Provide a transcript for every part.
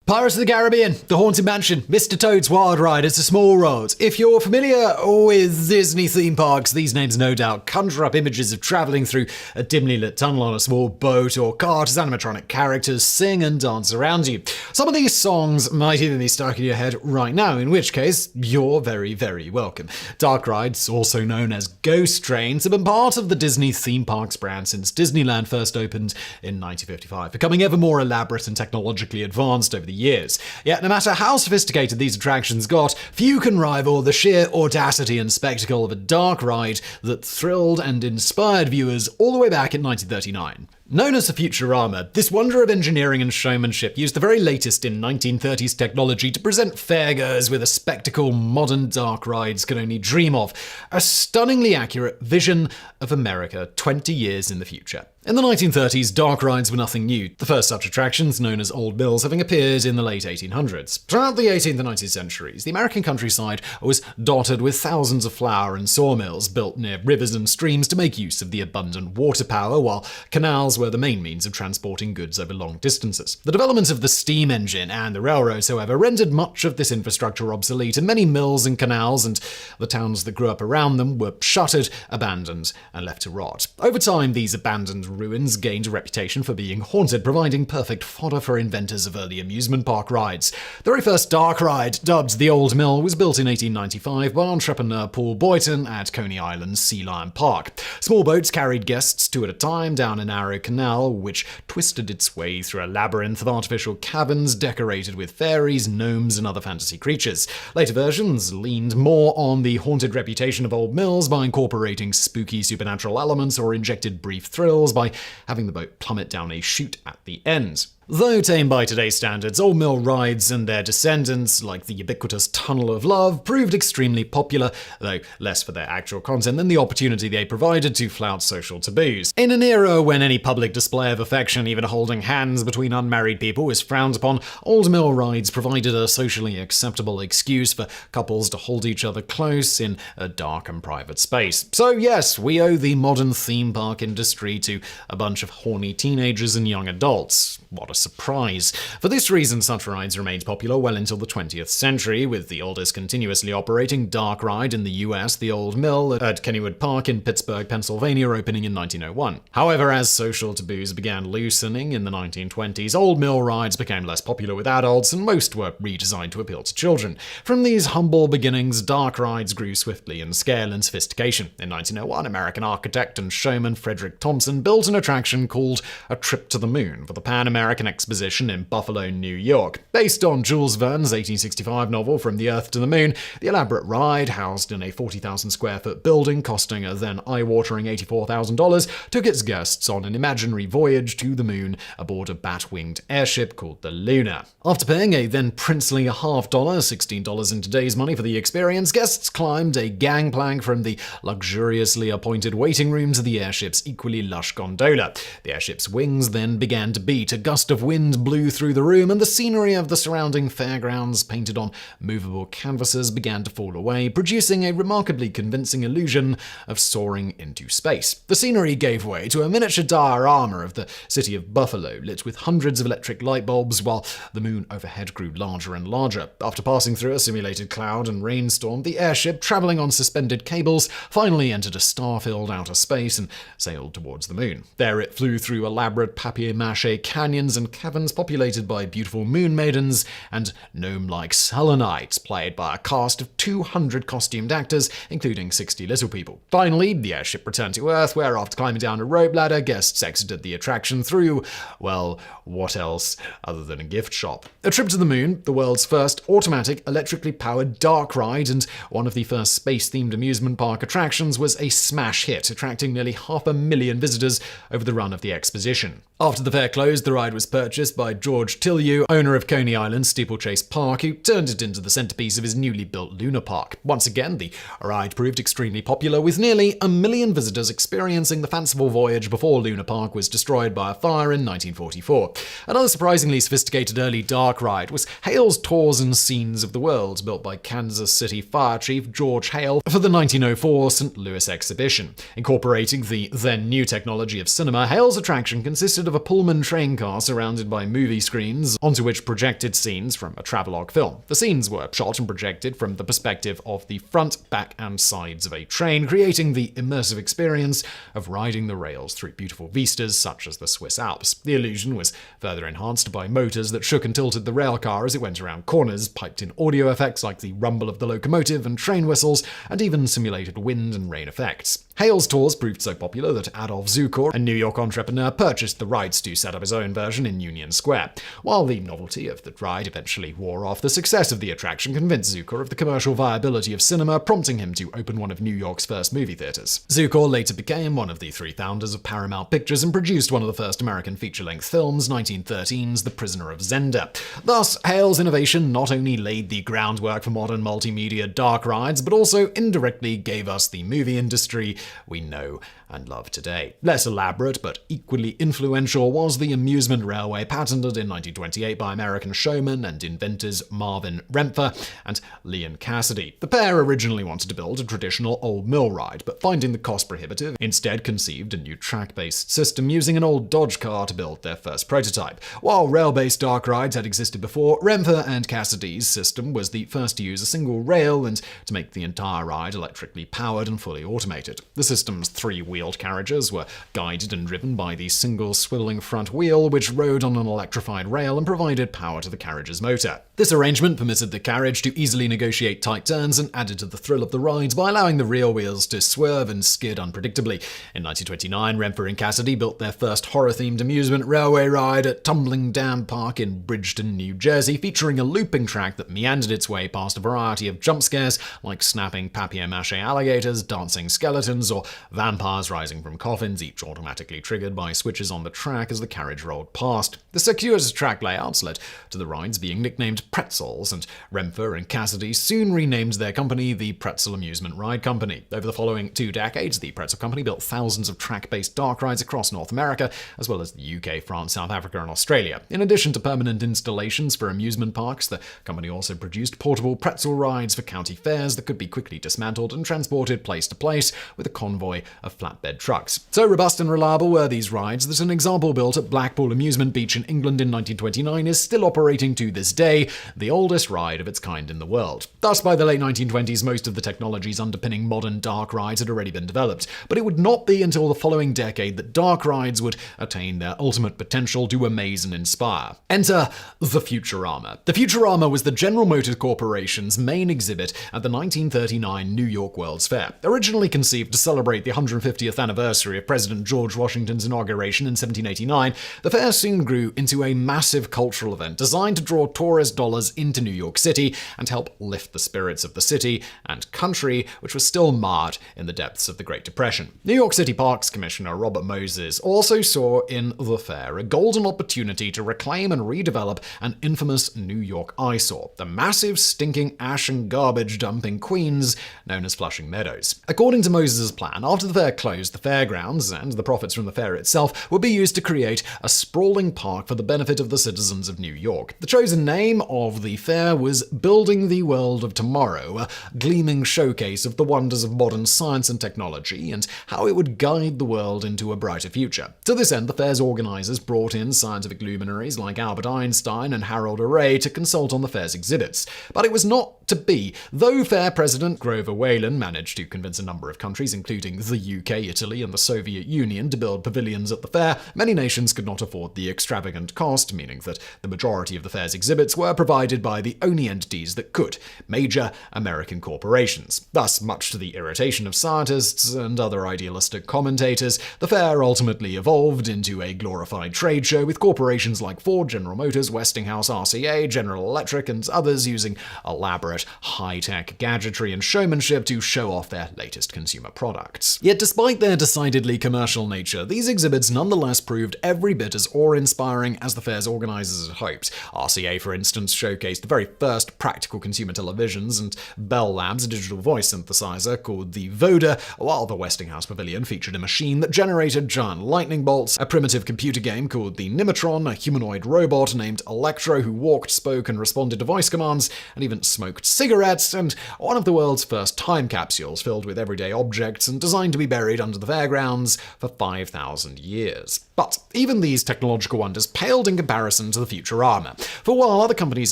Pirates of the Caribbean, The Haunted Mansion, Mr. Toad's Wild Ride, It's a Small World. If you're familiar with Disney theme parks, these names no doubt conjure up images of travelling through a dimly lit tunnel on a small boat or cart as animatronic characters sing and dance around you. Some of these songs might even be stuck in your head right now, in which case, you're very, very welcome. Dark rides, also known as ghost trains, have been part of the Disney theme parks brand since Disneyland first opened in 1955, becoming ever more elaborate and technologically advanced over the years. Yet, no matter how sophisticated these attractions got, few can rival the sheer audacity and spectacle of a dark ride that thrilled and inspired viewers all the way back in 1939. Known as the Futurama, this wonder of engineering and showmanship used the very latest in 1930s technology to present fairgoers with a spectacle modern dark rides could only dream of. A stunningly accurate vision of America 20 years in the future. In the 1930s, dark rides were nothing new, the first such attractions, known as Old Mills, having appeared in the late 1800s. Throughout the 18th and 19th centuries, the American countryside was dotted with thousands of flour and sawmills built near rivers and streams to make use of the abundant water power, while canals were the main means of transporting goods over long distances. The development of the steam engine and the railroads, however, rendered much of this infrastructure obsolete, and many mills and canals and the towns that grew up around them were shuttered, abandoned, and left to rot. Over time, these abandoned ruins gained a reputation for being haunted, providing perfect fodder for inventors of early amusement park rides. The very first dark ride, dubbed the Old Mill, was built in 1895 by entrepreneur Paul Boyton at Coney Island's Sea Lion Park. Small boats carried guests two at a time down a narrow canal, which twisted its way through a labyrinth of artificial caverns decorated with fairies, gnomes, and other fantasy creatures. Later versions leaned more on the haunted reputation of Old Mills by incorporating spooky supernatural elements or injected brief thrills by having the boat plummet down a chute at the end. Though tame by today's standards, Old Mill rides and their descendants, like the ubiquitous Tunnel of Love, proved extremely popular, though less for their actual content than the opportunity they provided to flout social taboos. In an era when any public display of affection, even holding hands between unmarried people, was frowned upon, Old Mill rides provided a socially acceptable excuse for couples to hold each other close in a dark and private space. So yes, we owe the modern theme park industry to a bunch of horny teenagers and young adults. What a surprise. For this reason, such rides remained popular well until the 20th century, with the oldest continuously operating dark ride in the US, the Old Mill, at Kennywood Park in Pittsburgh, Pennsylvania, opening in 1901. However, as social taboos began loosening in the 1920s, Old Mill rides became less popular with adults, and most were redesigned to appeal to children. From these humble beginnings, dark rides grew swiftly in scale and sophistication. In 1901, American architect and showman Frederick Thompson built an attraction called A Trip to the Moon for the Pan-American Exposition in Buffalo, New York. Based on Jules Verne's 1865 novel From the Earth to the Moon, the elaborate ride, housed in a 40,000 square foot building costing a then eye-watering $84,000, took its guests on an imaginary voyage to the moon aboard a bat-winged airship called the Luna. After paying a then princely $half, $16 in today's money for the experience, guests climbed a gangplank from the luxuriously appointed waiting room to the airship's equally lush gondola. The airship's wings then began to beat, a gust of wind blew through the room, and the scenery of the surrounding fairgrounds, painted on movable canvases, began to fall away, producing a remarkably convincing illusion of soaring into space. The scenery gave way to a miniature diorama of the city of Buffalo, lit with hundreds of electric light bulbs, while the moon overhead grew larger and larger. After passing through a simulated cloud and rainstorm, the airship, traveling on suspended cables, finally entered a star-filled outer space and sailed towards the moon. There it flew through elaborate papier-mâché canyons and caverns populated by beautiful moon maidens and gnome-like selenites, played by a cast of 200 costumed actors, including 60 little people. Finally, the airship returned to Earth, where after climbing down a rope ladder, guests exited the attraction through, well, what else other than a gift shop. A Trip to the Moon, the world's first automatic, electrically powered dark ride and one of the first space-themed amusement park attractions, was a smash hit, attracting nearly 500,000 visitors over the run of the exposition. After the fair closed, the ride was purchased by George Tillieu, owner of Coney Island Steeplechase Park, who turned it into the centerpiece of his newly built Luna Park. Once again, the ride proved extremely popular, with nearly 1 million visitors experiencing the fanciful voyage before Luna Park was destroyed by a fire in 1944. Another surprisingly sophisticated early dark ride was Hale's Tours and Scenes of the World, built by Kansas City Fire Chief George Hale for the 1904 St. Louis exhibition. Incorporating the then new technology of cinema, Hale's attraction consisted of a Pullman train car surrounded surrounded by movie screens onto which projected scenes from a travelogue film. The scenes were shot and projected from the perspective of the front, back, and sides of a train, creating the immersive experience of riding the rails through beautiful vistas such as the Swiss Alps. The illusion was further enhanced by motors that shook and tilted the railcar as it went around corners, piped-in audio effects like the rumble of the locomotive and train whistles, and even simulated wind and rain effects. Hale's tours proved so popular that Adolf Zukor, a New York entrepreneur, purchased the rights to set up his own version in Union Square. While the novelty of the ride eventually wore off, the success of the attraction convinced Zukor of the commercial viability of cinema, prompting him to open one of New York's first movie theaters. Zukor later became one of the three founders of Paramount Pictures and produced one of the first American feature-length films, 1913's The Prisoner of Zenda. Thus, Hale's innovation not only laid the groundwork for modern multimedia dark rides, but also indirectly gave us the movie industry we know and love today. Less elaborate, but equally influential, was the amusement railway patented in 1928 by American showmen and inventors Marvin Rempfer and Leon Cassidy. The pair originally wanted to build a traditional old mill ride, but finding the cost prohibitive, instead conceived a new track-based system using an old Dodge car to build their first prototype. While rail-based dark rides had existed before, Rempfer and Cassidy's system was the first to use a single rail and to make the entire ride electrically powered and fully automated. The system's three-wheeled carriages were guided and driven by the single swiveling front wheel, which rode on an electrified rail and provided power to the carriage's motor. This arrangement permitted the carriage to easily negotiate tight turns and added to the thrill of the rides by allowing the rear wheels to swerve and skid unpredictably. In 1929, Rempfer and Cassidy built their first horror-themed amusement railway ride at Tumbling Down Park in Bridgeton, New Jersey, featuring a looping track that meandered its way past a variety of jump scares like snapping papier-mâché alligators, dancing skeletons, or vampires rising from coffins, each automatically triggered by switches on the track as the carriage rolled past. The circuitous track layouts led to the rides being nicknamed Pretzels, and Rempfer and Cassidy soon renamed their company the Pretzel Amusement Ride Company. Over the following 2 decades, the Pretzel Company built thousands of track-based dark rides across North America, as well as the UK, France, South Africa, and Australia. In addition to permanent installations for amusement parks, the company also produced portable pretzel rides for county fairs that could be quickly dismantled and transported place to place with a convoy of flatbed trucks. So robust and reliable were these rides that an example built at Blackpool Amusement Beach in England in 1929 is still operating to this day, the oldest ride of its kind in the world. Thus, by the late 1920s, most of the technologies underpinning modern dark rides had already been developed, but it would not be until the following decade that dark rides would attain their ultimate potential to amaze and inspire. Enter the Futurama. The Futurama was the General Motors Corporation's main exhibit at the 1939 New York World's Fair. Originally conceived to celebrate the 150th anniversary of President George Washington's inauguration in 1789, the fair soon grew into a massive cultural event designed to draw tourist dollars into New York City and help lift the spirits of the city and country, which was still marred in the depths of the Great Depression. New York City Parks Commissioner Robert Moses also saw in the fair a golden opportunity to reclaim and redevelop an infamous New York eyesore, the massive stinking ash and garbage dump in Queens known as Flushing Meadows. According to Moses' plan, after the fair closed, the fairgrounds and the profits from the fair itself would be used to create a sprawling park for the benefit of the citizens of New York. The chosen name of the fair was Building the World of Tomorrow, a gleaming showcase of the wonders of modern science and technology and how it would guide the world into a brighter future. To this end, the fair's organizers brought in scientific luminaries like Albert Einstein and Harold Urey to consult on the fair's exhibits. But it was not to be. Though fair president Grover Whalen managed to convince a number of countries, including the UK, Italy, and the Soviet Union, to build pavilions at the fair, many nations could not afford the extravagant cost, meaning that the majority of the fair's exhibits were provided by the only entities that could, major American corporations. Thus, much to the irritation of scientists and other idealistic commentators, the fair ultimately evolved into a glorified trade show with corporations like Ford, General Motors, Westinghouse, RCA, General Electric, and others using elaborate, high-tech gadgetry and showmanship to show off their latest consumer products. Yet despite their decidedly commercial nature, these exhibits nonetheless proved every bit as awe-inspiring as the fair's organizers had hoped. RCA, for instance, showcased the very first practical consumer televisions, and Bell Labs a digital voice synthesizer called the Voda, while the Westinghouse Pavilion featured a machine that generated giant lightning bolts, a primitive computer game called the Nimitron, a humanoid robot named Electro who walked, spoke, and responded to voice commands, and even smoked cigarettes, and one of the world's first time capsules filled with everyday objects and designed to be buried under the fairgrounds for 5,000 years. But even these technological wonders paled in comparison to the Futurama. For while other companies'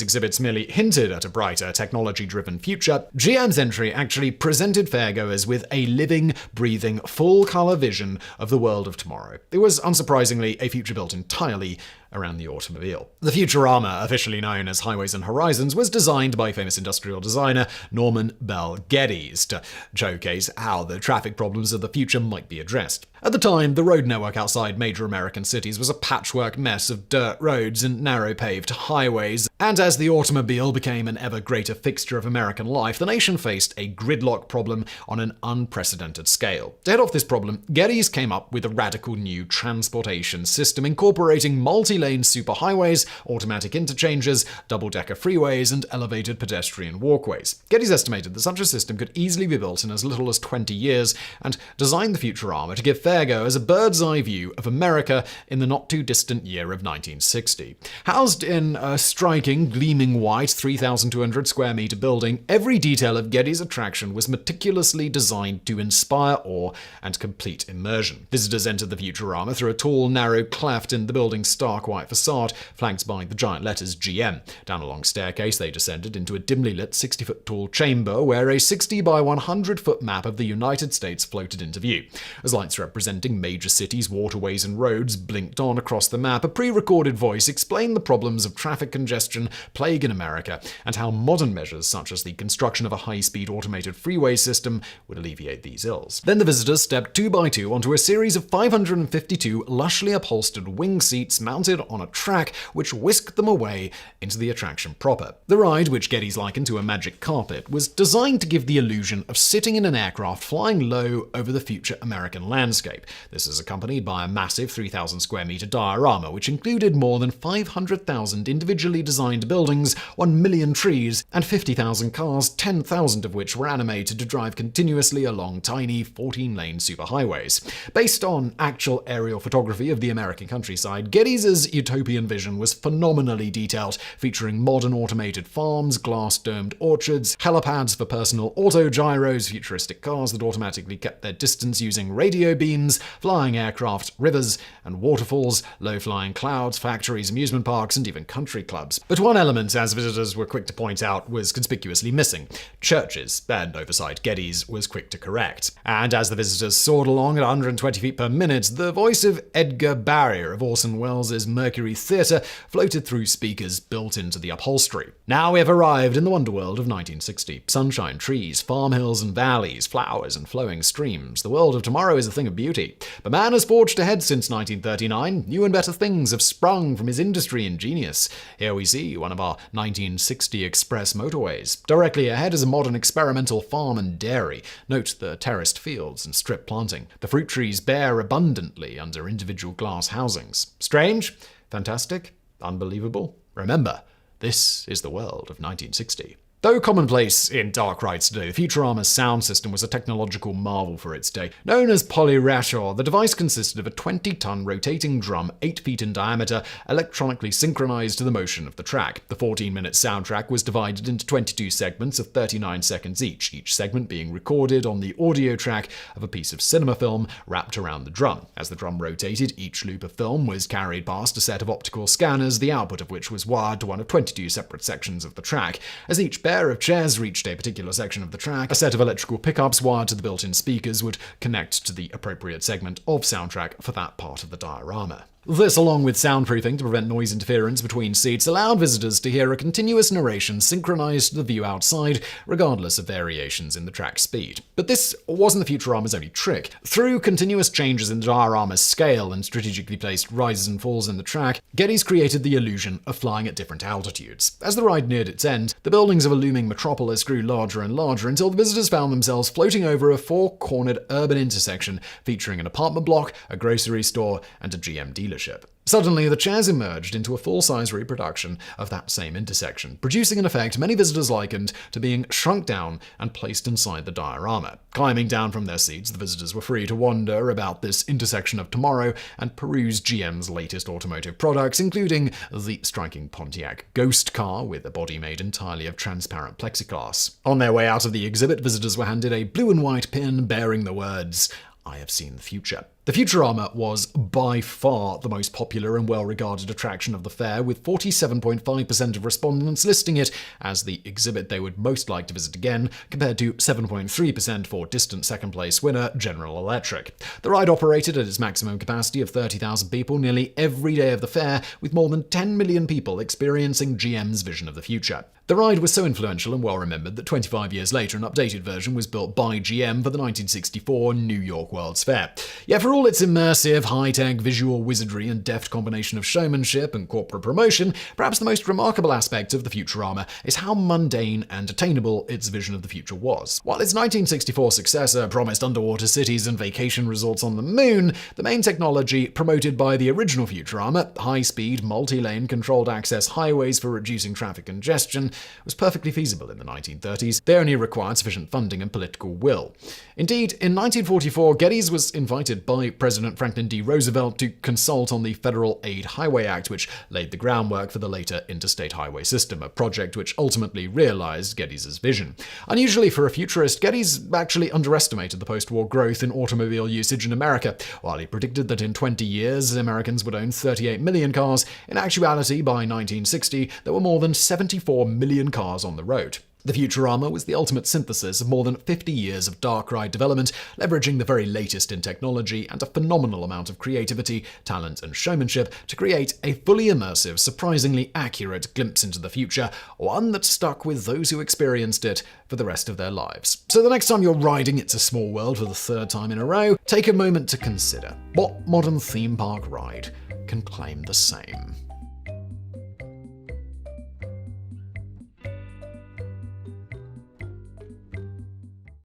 exhibits merely hinted at a brighter, technology-driven future, GM's entry actually presented fairgoers with a living, breathing, full-color vision of the world of tomorrow. It was, unsurprisingly, a future built entirely around the automobile. The Futurama, officially known as Highways and Horizons, was designed by famous industrial designer Norman Bell Geddes to showcase how the traffic problems of the future might be addressed. At the time, the road network outside major American cities was a patchwork mess of dirt roads and narrow paved highways, and as the automobile became an ever greater fixture of American life, the nation faced a gridlock problem on an unprecedented scale. To head off this problem, Geddes came up with a radical new transportation system incorporating multi-lane superhighways, automatic interchanges, double-decker freeways, and elevated pedestrian walkways. Geddes estimated that such a system could easily be built in as little as 20 years and designed the Futurama to give fairgoers a bird's-eye view of America in the not-too-distant year of 1960. Housed in a striking, gleaming white 3,200 square meter building, every detail of Geddes' attraction was meticulously designed to inspire awe and complete immersion. Visitors entered the Futurama through a tall, narrow cleft in the building's stark white facade, flanked by the giant letters GM. Down a long staircase, they descended into a dimly lit 60-foot-tall chamber where a 60 by 100-foot map of the United States floated into view. As lights representing major cities, waterways, and roads blinked on across the map, a pre-recorded voice explained the problems of traffic congestion plaguing America and how modern measures such as the construction of a high-speed automated freeway system would alleviate these ills. Then the visitors stepped 2 by 2 onto a series of 552 lushly upholstered wing seats mounted on a track which whisked them away into the attraction proper. The ride, which Geddes likened to a magic carpet, was designed to give the illusion of sitting in an aircraft flying low over the future American landscape. This is accompanied by a massive 3,000 square meter diorama, which included more than 500,000 individually designed buildings, 1 million trees, and 50,000 cars, 10,000 of which were animated to drive continuously along tiny 14-lane superhighways. Based on actual aerial photography of the American countryside, Geddes' utopian vision was phenomenally detailed, featuring modern automated farms, glass-domed orchards, helipads for personal autogyros, futuristic cars that automatically kept their distance using radio beams, flying aircraft, rivers and waterfalls, low-flying clouds, factories, amusement parks, and even country clubs. But one element, as visitors were quick to point out, was conspicuously missing: churches, an oversight Geddes was quick to correct. And as the visitors soared along at 120 feet per minute, the voice of Edgar Barrier of Orson Welles' Mercury Theatre floated through speakers built into the upholstery. Now we have arrived in the wonderworld of 1960. Sunshine, trees, farm hills and valleys, flowers and flowing streams. The world of tomorrow is a thing of beauty. But man has forged ahead since 1939. New and better things have sprung from his industry and genius. Here we see one of our 1960 express motorways. Directly ahead is a modern experimental farm and dairy. Note the terraced fields and strip planting. The fruit trees bear abundantly under individual glass housings. Strange? Fantastic? Unbelievable? Remember, this is the world of 1960. Though commonplace in dark rides today, the Futurama's sound system was a technological marvel for its day. Known as Polyrachor, the device consisted of a 20-ton rotating drum 8 feet in diameter, electronically synchronized to the motion of the track. The 14-minute soundtrack was divided into 22 segments of 39 seconds each segment being recorded on the audio track of a piece of cinema film wrapped around the drum. As the drum rotated, each loop of film was carried past a set of optical scanners, the output of which was wired to one of 22 separate sections of the track. As each pair of chairs reached a particular section of the track, a set of electrical pickups wired to the built-in speakers would connect to the appropriate segment of soundtrack for that part of the diorama. This, along with soundproofing to prevent noise interference between seats, allowed visitors to hear a continuous narration synchronized to the view outside, regardless of variations in the track speed. But this wasn't the Futurama's only trick. Through continuous changes in the diorama's scale and strategically placed rises and falls in the track, Geddes created the illusion of flying at different altitudes. As the ride neared its end, the buildings of a looming metropolis grew larger and larger until the visitors found themselves floating over a four-cornered urban intersection featuring an apartment block, a grocery store, and a GM dealership. Suddenly, the chairs emerged into a full-size reproduction of that same intersection, producing an effect many visitors likened to being shrunk down and placed inside the diorama. Climbing down from their seats, the visitors were free to wander about this intersection of tomorrow and peruse GM's latest automotive products, including the striking Pontiac Ghost car with a body made entirely of transparent plexiglass. On their way out of the exhibit, visitors were handed a blue and white pin bearing the words, "I have seen the future." The Futurama was by far the most popular and well-regarded attraction of the fair, with 47.5% of respondents listing it as the exhibit they would most like to visit again, compared to 7.3% for distant second-place winner General Electric. The ride operated at its maximum capacity of 30,000 people nearly every day of the fair, with more than 10 million people experiencing GM's vision of the future. The ride was so influential and well-remembered that 25 years later an updated version was built by GM for the 1964 New York World's Fair. Yet for all its immersive, high-tech visual wizardry and deft combination of showmanship and corporate promotion, perhaps the most remarkable aspect of the Futurama is how mundane and attainable its vision of the future was. While its 1964 successor promised underwater cities and vacation resorts on the moon, the main technology promoted by the original Futurama, high-speed, multi-lane controlled access highways for reducing traffic congestion, was perfectly feasible in the 1930s. They only required sufficient funding and political will. Indeed, in 1944, Geddes was invited by President Franklin D. Roosevelt to consult on the Federal Aid Highway Act, which laid the groundwork for the later interstate highway system, a project which ultimately realized Geddes' vision. Unusually for a futurist, Geddes actually underestimated the post-war growth in automobile usage in America. While he predicted that in 20 years Americans would own 38 million cars, in actuality, by 1960, there were more than 74 million cars on the road. The Futurama was the ultimate synthesis of more than 50 years of dark ride development, leveraging the very latest in technology and a phenomenal amount of creativity, talent, and showmanship to create a fully immersive, surprisingly accurate glimpse into the future, one that stuck with those who experienced it for the rest of their lives. So the next time you're riding It's a Small World for the third time in a row, take a moment to consider what modern theme park ride can claim the same.